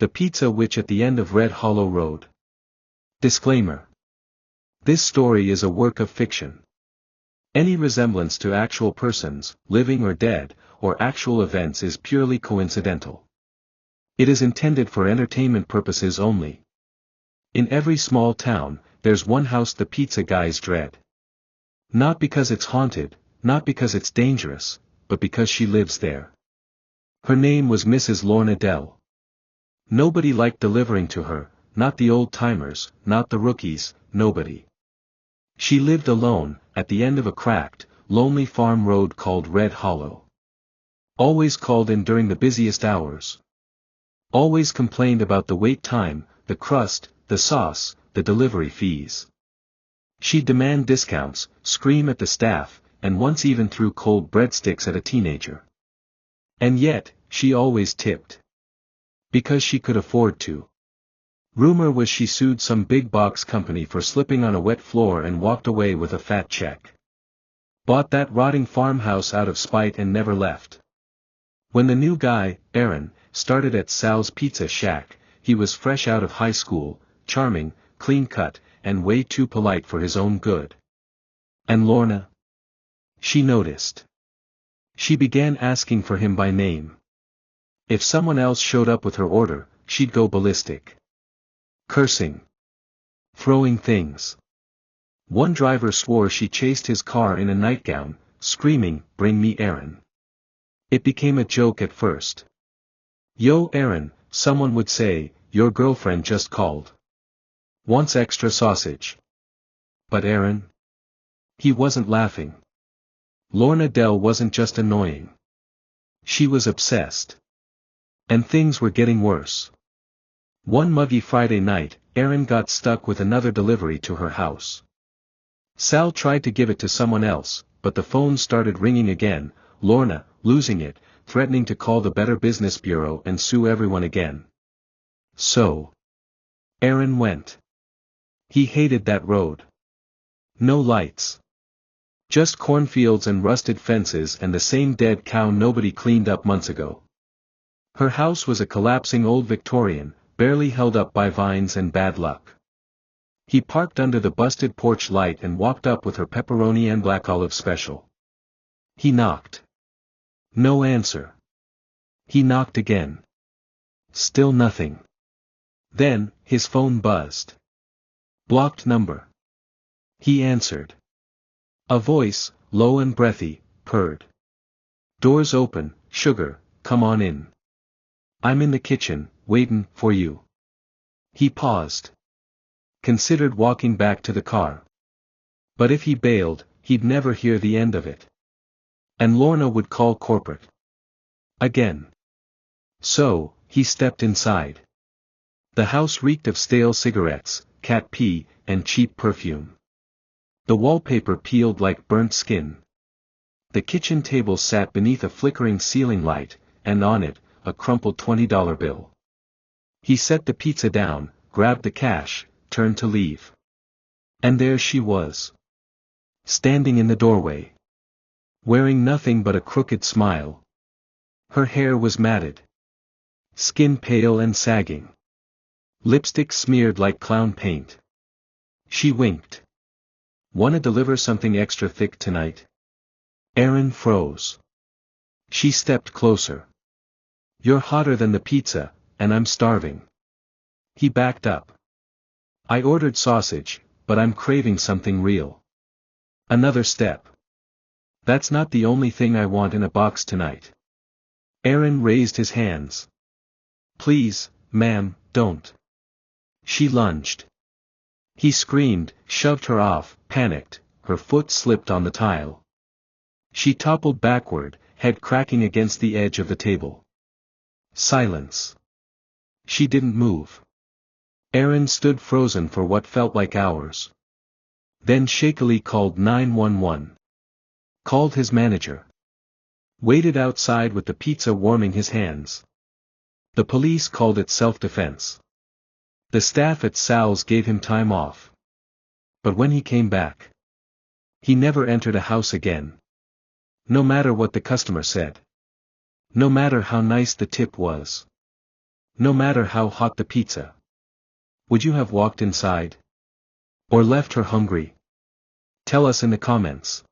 The Pizza Witch at the End of Red Hollow Road. Disclaimer. This story is a work of fiction. Any resemblance to actual persons, living or dead, or actual events is purely coincidental. It is intended for entertainment purposes only. In every small town, there's one house the pizza guys dread. Not because it's haunted, not because it's dangerous, but because she lives there. Her name was Mrs. Lorna Dell. Nobody liked delivering to her, not the old-timers, not the rookies, nobody. She lived alone, at the end of a cracked, lonely farm road called Red Hollow. Always called in during the busiest hours. Always complained about the wait time, the crust, the sauce, the delivery fees. She'd demand discounts, scream at the staff, and once even threw cold breadsticks at a teenager. And yet, she always tipped. Because she could afford to. Rumor was she sued some big box company for slipping on a wet floor and walked away with a fat check. Bought that rotting farmhouse out of spite and never left. When the new guy, Aaron, started at Sal's Pizza Shack, he was fresh out of high school, charming, clean-cut, and way too polite for his own good. And Lorna? She noticed. She began asking for him by name. If someone else showed up with her order, she'd go ballistic. Cursing. Throwing things. One driver swore she chased his car in a nightgown, screaming, "Bring me Aaron." It became a joke at first. "Yo Aaron," someone would say, "your girlfriend just called. Wants extra sausage." But Aaron? He wasn't laughing. Lorna Dell wasn't just annoying. She was obsessed. And things were getting worse. One muggy Friday night, Aaron got stuck with another delivery to her house. Sal tried to give it to someone else, but the phone started ringing again, Lorna, losing it, threatening to call the Better Business Bureau and sue everyone again. So Aaron went. He hated that road. No lights. Just cornfields and rusted fences and the same dead cow nobody cleaned up months ago. Her house was a collapsing old Victorian, barely held up by vines and bad luck. He parked under the busted porch light and walked up with her pepperoni and black olive special. He knocked. No answer. He knocked again. Still nothing. Then, his phone buzzed. Blocked number. He answered. A voice, low and breathy, purred. "Doors open, sugar, come on in. I'm in the kitchen, waitin' for you." He paused. Considered walking back to the car. But if he bailed, he'd never hear the end of it. And Lorna would call corporate. Again. So, he stepped inside. The house reeked of stale cigarettes, cat pee, and cheap perfume. The wallpaper peeled like burnt skin. The kitchen table sat beneath a flickering ceiling light, and on it, a crumpled $20 bill. He set the pizza down, grabbed the cash, turned to leave. And there she was. Standing in the doorway. Wearing nothing but a crooked smile. Her hair was matted. Skin pale and sagging. Lipstick smeared like clown paint. She winked. "Wanna deliver something extra thick tonight?" Aaron froze. She stepped closer. "You're hotter than the pizza, and I'm starving." He backed up. "I ordered sausage, but I'm craving something real." Another step. "That's not the only thing I want in a box tonight." Aaron raised his hands. "Please, ma'am, don't." She lunged. He screamed, shoved her off, panicked, her foot slipped on the tile. She toppled backward, head cracking against the edge of the table. Silence. She didn't move. Aaron stood frozen for what felt like hours. Then shakily called 911. Called his manager. Waited outside with the pizza warming his hands. The police called it self-defense. The staff at Sal's gave him time off. But when he came back, he never entered a house again. No matter what the customer said. No matter how nice the tip was. no matter how hot the pizza. Would you have walked inside? Or left her hungry? Tell us in the comments.